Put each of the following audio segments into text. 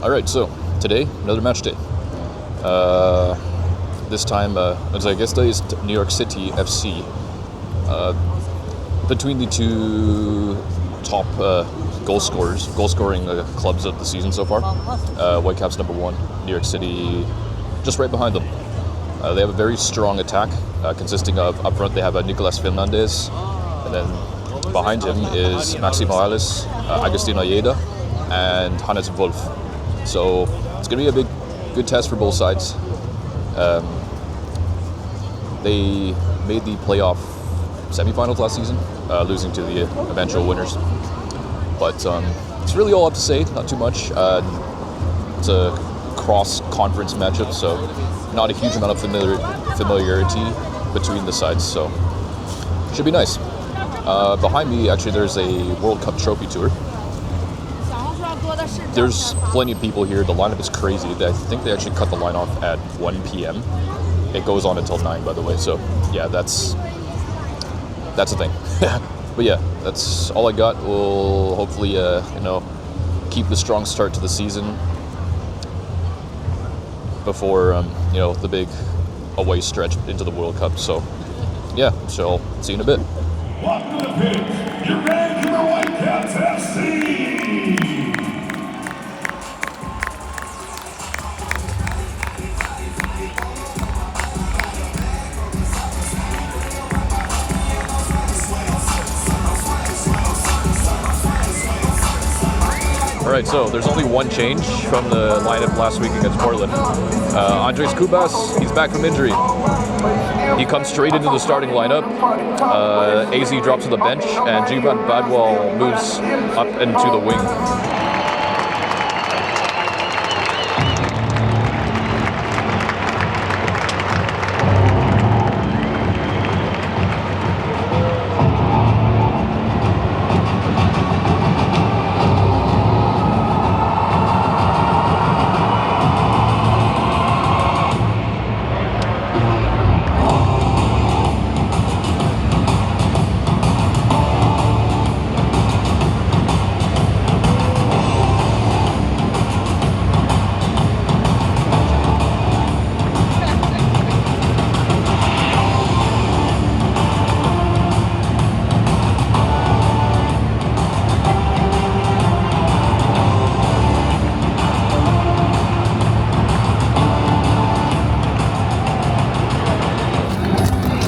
Alright, so today, another match day. This time, as I guess, is New York City FC. Between the two top goal scoring clubs of the season so far, Whitecaps number 1, New York City just right behind them. They have a very strong attack, consisting of, up front they have Nicolas Fernandez, and then behind him is Maxi Morales, Agustin Ayeda, and Hannes Wolf. So it's going to be a good test for both sides. They made the playoff semifinals last season, losing to the eventual winners. But it's really all up to say, not too much. It's a cross-conference matchup, so not a huge amount of familiarity between the sides, so should be nice. Behind me, actually, there's a World Cup trophy tour. There's plenty of people here. The lineup is crazy. I think they actually cut the line off at 1 p.m. It goes on until 9, by the way, so yeah, that's a thing. But yeah, that's all I got. We'll hopefully, keep the strong start to the season before, the big away stretch into the World Cup. So yeah, so I'll see you in a bit. Welcome to the pitch, your Vancouver Whitecaps FC! Alright, so there's only one change from the lineup last week against Portland. Andres Cubas, he's back from injury. He comes straight into the starting lineup. AZ drops to the bench, and Jivan Badwal moves up into the wing.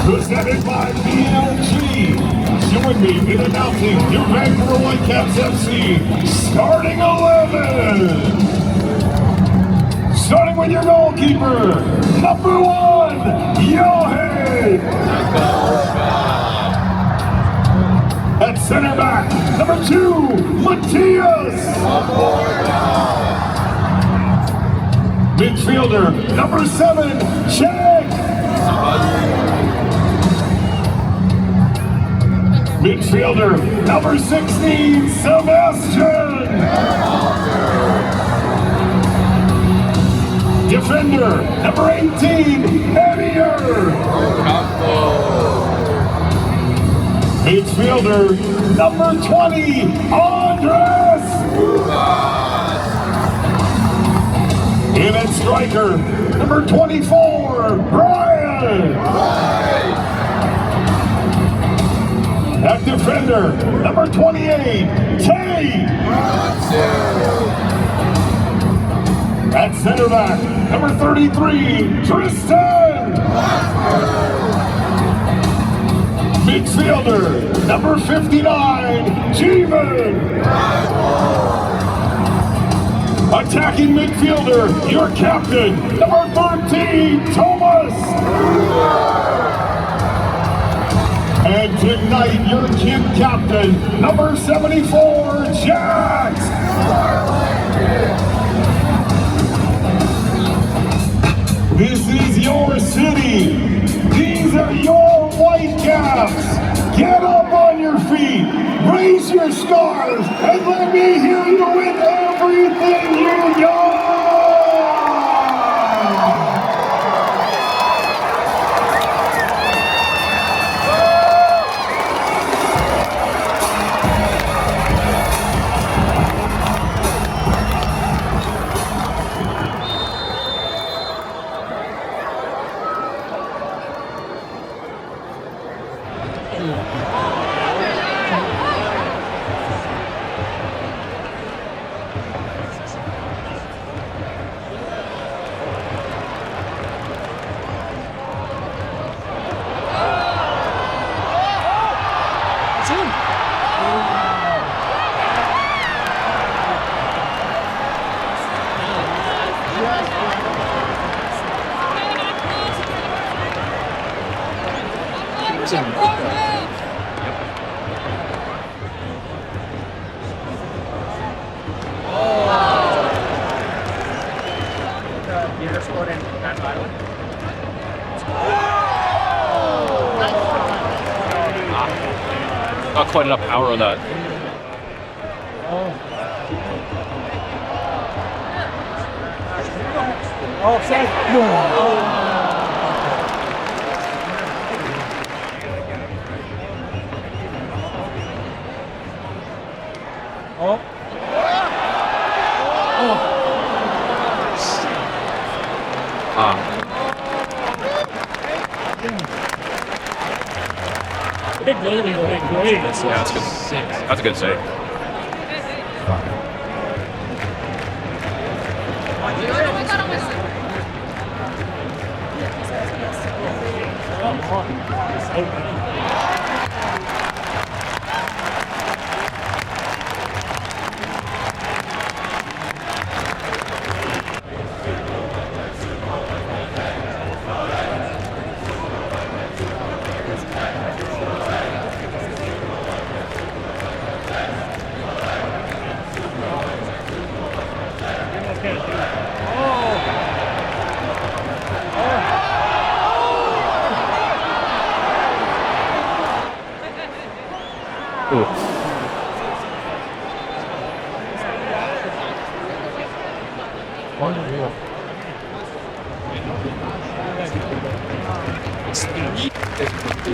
Presented by BLG. Join me in announcing your Vancouver Whitecaps FC starting 11. Starting with your goalkeeper, number 1, Yapping. At center back, number 2, Mathías Laborda. Midfielder, number 7, Jack. Midfielder, number 16, Sebastian. Defender, number 18, Edier. Midfielder, number 20, Andres. In at striker, number 24, Brian. At defender, number 28, Tay. At center back, number 33, Tristan. Midfielder, number 59, Jivan. Attacking midfielder, your captain, number 13, Thomas. And tonight, your team captain, number 74, Jax. This is your city. These are your Whitecaps. Get up on your feet, raise your scarves, and let me hear you with everything you got. was in not quite enough power on that. Big goalie, big. Yeah, that's good. That's a good save.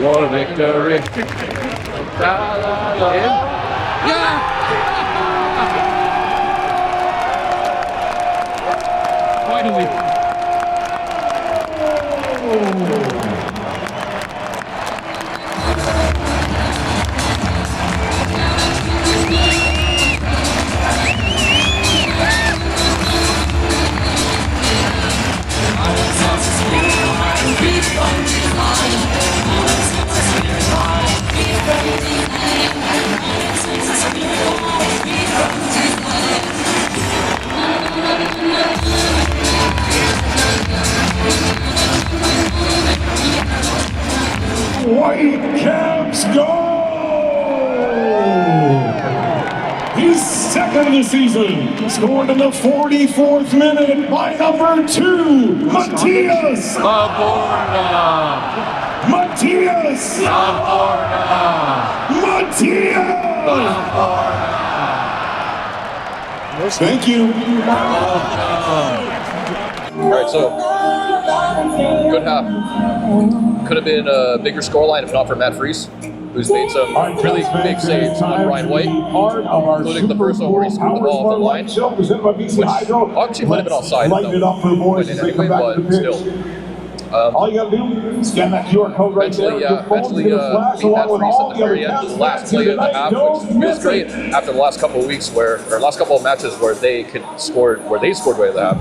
What a victory! Why do we? Whitecaps go! He's second of the season, scored in the 44th minute by number 2, Mathías Laborda! Mathías Laborda! Thank you. All right, so good half. Could have been a bigger scoreline if not for Matt Freese, who's made some really big saves on Ryan White, including the first one where he scored the ball off the line, which actually might have been offside. Anyway, but still. All you gotta do is scan that QR code right there. Eventually beat Matt Freese at the very end, the last play of the half, which was great after the last couple of weeks or last couple of matches where they scored right at the half.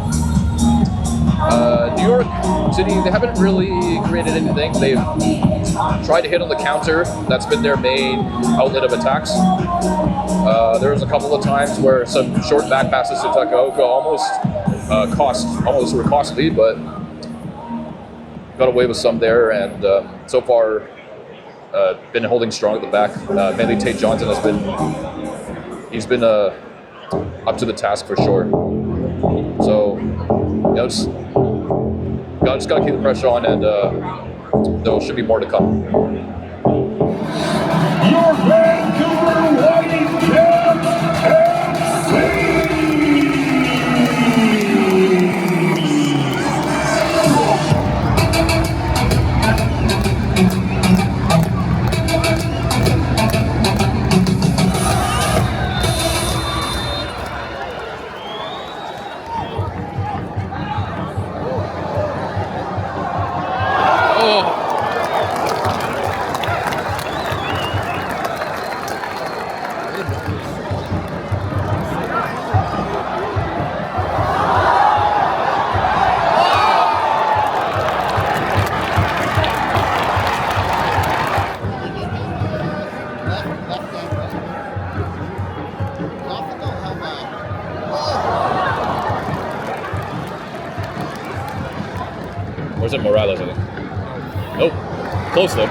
New York City, they haven't really created anything. They've tried to hit on the counter. That's been their main outlet of attacks. There was a couple of times where some short back passes to Takaoka almost were costly, but got away with some there, and so far been holding strong at the back. Mainly Tate Johnson he's been up to the task for sure. So, just gotta keep the pressure on, and there should be more to come. Your Vancouver Whitecaps FC! Or is it Morales, I think? Nope. Close though.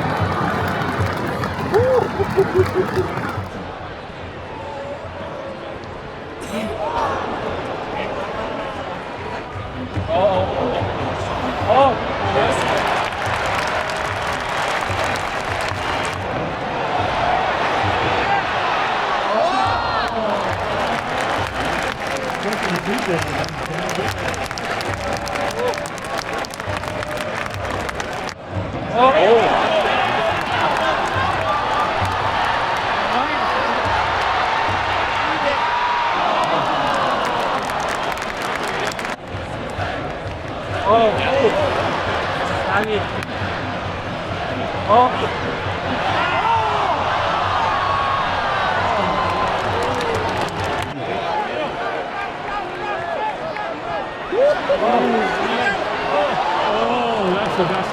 That's the best.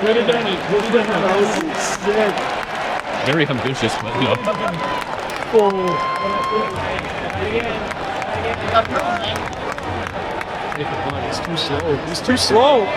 Could have done it. Very ambitious, but you know. He's too slow. He's too slow.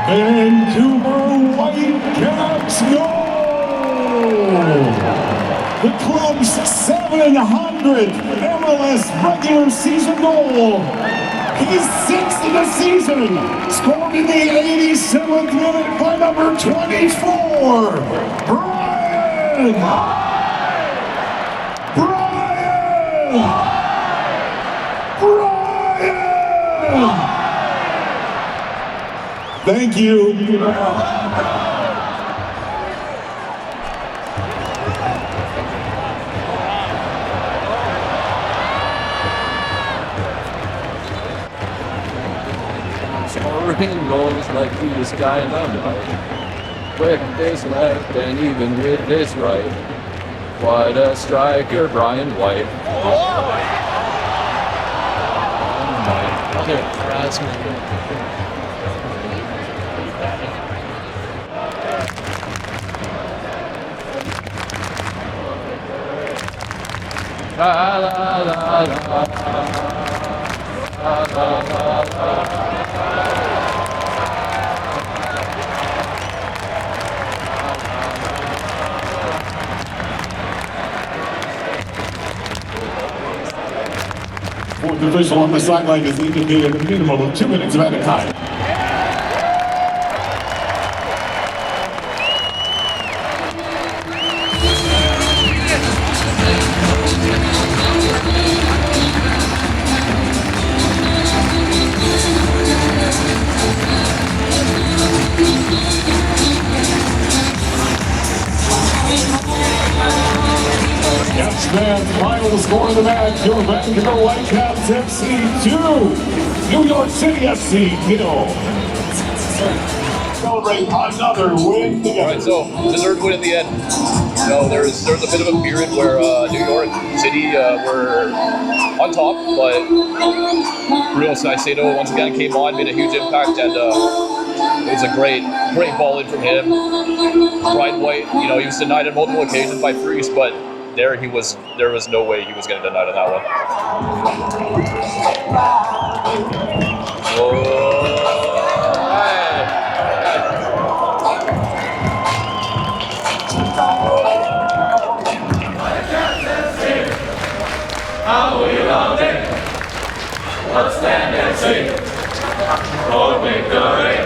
Vancouver Whitecaps goal! The club's 700th MLS regular season goal. His 6th of the season, scored in the 87th minute by number 24, Brian! Thank you. Scoring goals like he was guy in the night. With his left and even with his right. What a striker, Brian White. Oh my La la la la la la la. Fourth official on the sideline has indicated a minimum of 2 minutes of added time. Man's final score of the match, your Vancouver Whitecaps FC 2, New York City FC 0. Celebrate another win together. All right, so deserved win at the end. You know, there was a bit of a period where New York City were on top, but Bruno Saicedo once again came on, made a huge impact, and it was a great ball in from him. Brian White, you know, he was denied on multiple occasions by Freese, but there was no way he was going to deny on that one. Oh, how we love it. Let's stand and sing for victory.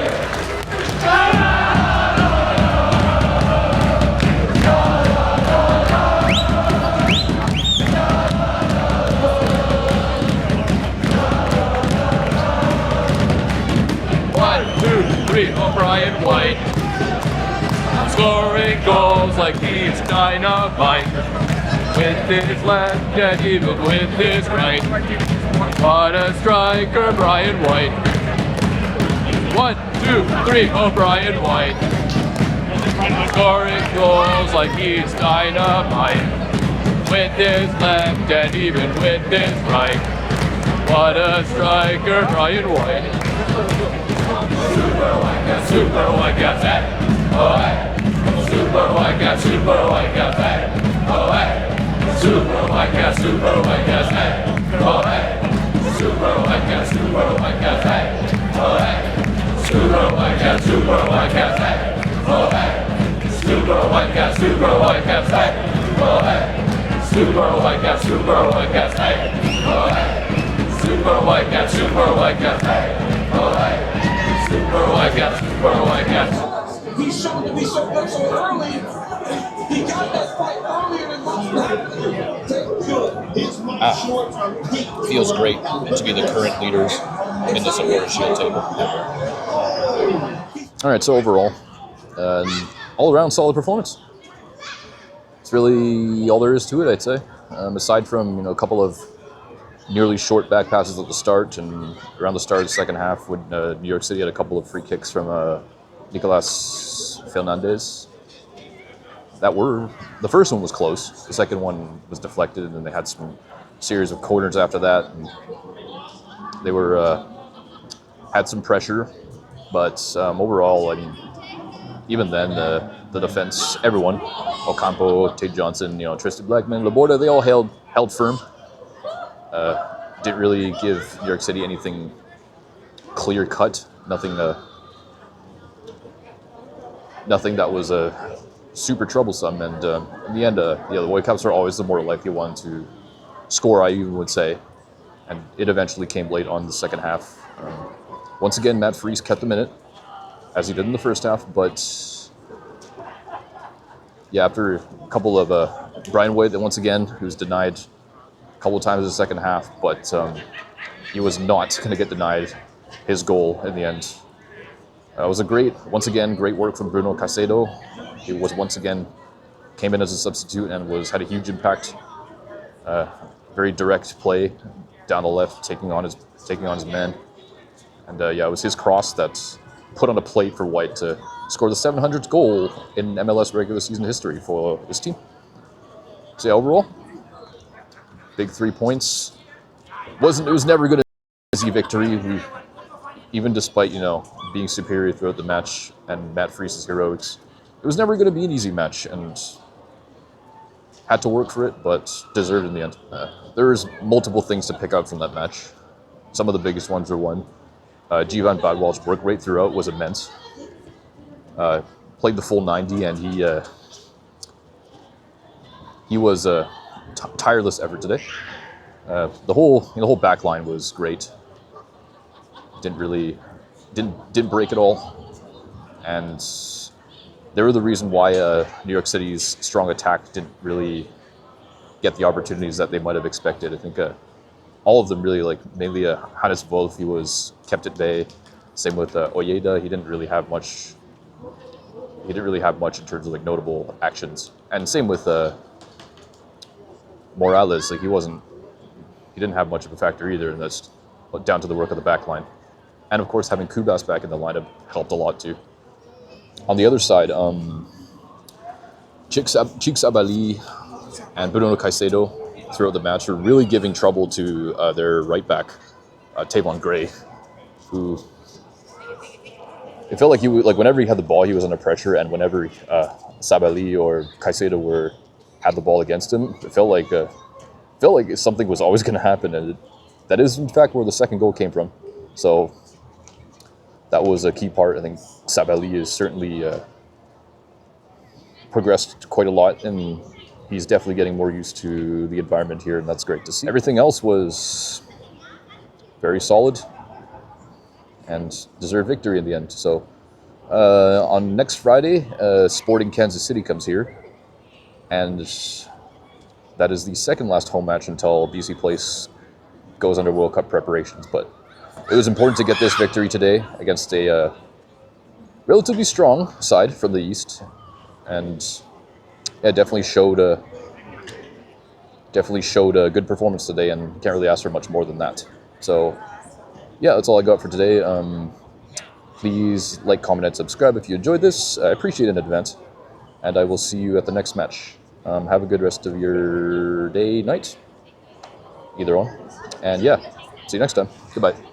scoring goals like he's dynamite. With his left and even with his right. What a striker, Brian White. 1, 2, 3, oh Brian White. Scoring goals like he's dynamite. With his left and even with his right. What a striker, Brian White. Super Whitecaps, Super Whitecaps, hey, oh hey. Super Whitecaps, Super Whitecaps, hey, oh hey. Super Whitecaps, Super Whitecaps, hey, oh hey. Super Whitecaps, Super Whitecaps, hey, oh hey. Super Whitecaps, Super Whitecaps, hey, oh hey. Super Whitecaps, Super Whitecaps, hey, oh hey. Super Whitecaps, Super Whitecaps, hey, oh hey. Super Whitecaps, Super Whitecaps, hey, oh hey. Super Whitecaps, Super Whitecaps. He showed that he showed up so early. He got that fight earlier than most. Feels great to be the current leaders in the Supporters Shield table. All right, so overall, all-around solid performance. It's really all there is to it, I'd say. Aside from a couple of nearly short back passes at the start and around the start of the second half when New York City had a couple of free kicks from Nicolas Fernandez. The first one was close. The second one was deflected, and then they had some series of corners after that. And they were had some pressure, but overall, I mean, even then, the defense, everyone, Ocampo, Tate Johnson, Tristan Blackman, Laborda, they all held firm. Didn't really give New York City anything clear cut. Nothing that was super troublesome. And in the end, the Whitecaps are always the more likely one to score, I even would say. And it eventually came late on the second half. Once again, Matt Freese kept them in it, as he did in the first half. But yeah, after a couple of Brian White, once again, who was denied a couple of times in the second half, but he was not going to get denied his goal in the end. It was once again, great work from Bruno Caicedo. He was once again came in as a substitute and had a huge impact. Very direct play down the left, taking on his man. And it was his cross that put on a plate for White to score the 700th goal in MLS regular season history for his team. So yeah, overall, big 3 points. It was never going to be an easy victory. Even despite being superior throughout the match and Matt Freese's heroics, it was never going to be an easy match, and had to work for it, but deserved in the end. There's multiple things to pick up from that match. Some of the biggest ones were one. Jivan Badwal's work rate throughout was immense. Played the full 90, and he was a tireless effort today. The whole back line was great. Didn't break at all, and they were the reason why New York City's strong attack didn't really get the opportunities that they might have expected. I think all of them really, mainly Hannes Wolf, he was kept at bay. Same with Ojeda, he didn't really have much in terms of notable actions. And same with Morales, he didn't have much of a factor either, and that's down to the work of the back line. And of course, having Kubas back in the lineup helped a lot too. On the other side, Cheeks Abali and Bruno Caicedo throughout the match were really giving trouble to their right back, Tavon Gray, who it felt like whenever he had the ball, he was under pressure, and whenever Sabali or Caicedo had the ball against him, it felt like something was always going to happen, and that is in fact where the second goal came from. So that was a key part. I think Sabali is certainly progressed quite a lot, and he's definitely getting more used to the environment here, and that's great to see. Everything else was very solid and deserved victory in the end. So on next Friday, Sporting Kansas City comes here, and that is the second last home match until BC Place goes under World Cup preparations. But it was important to get this victory today against a relatively strong side from the East, and yeah, definitely showed a good performance today, and can't really ask for much more than that. So yeah, that's all I got for today. Please like, comment, and subscribe if you enjoyed this. I appreciate it in advance, and I will see you at the next match. Have a good rest of your day, night, either one, and yeah, see you next time. Goodbye.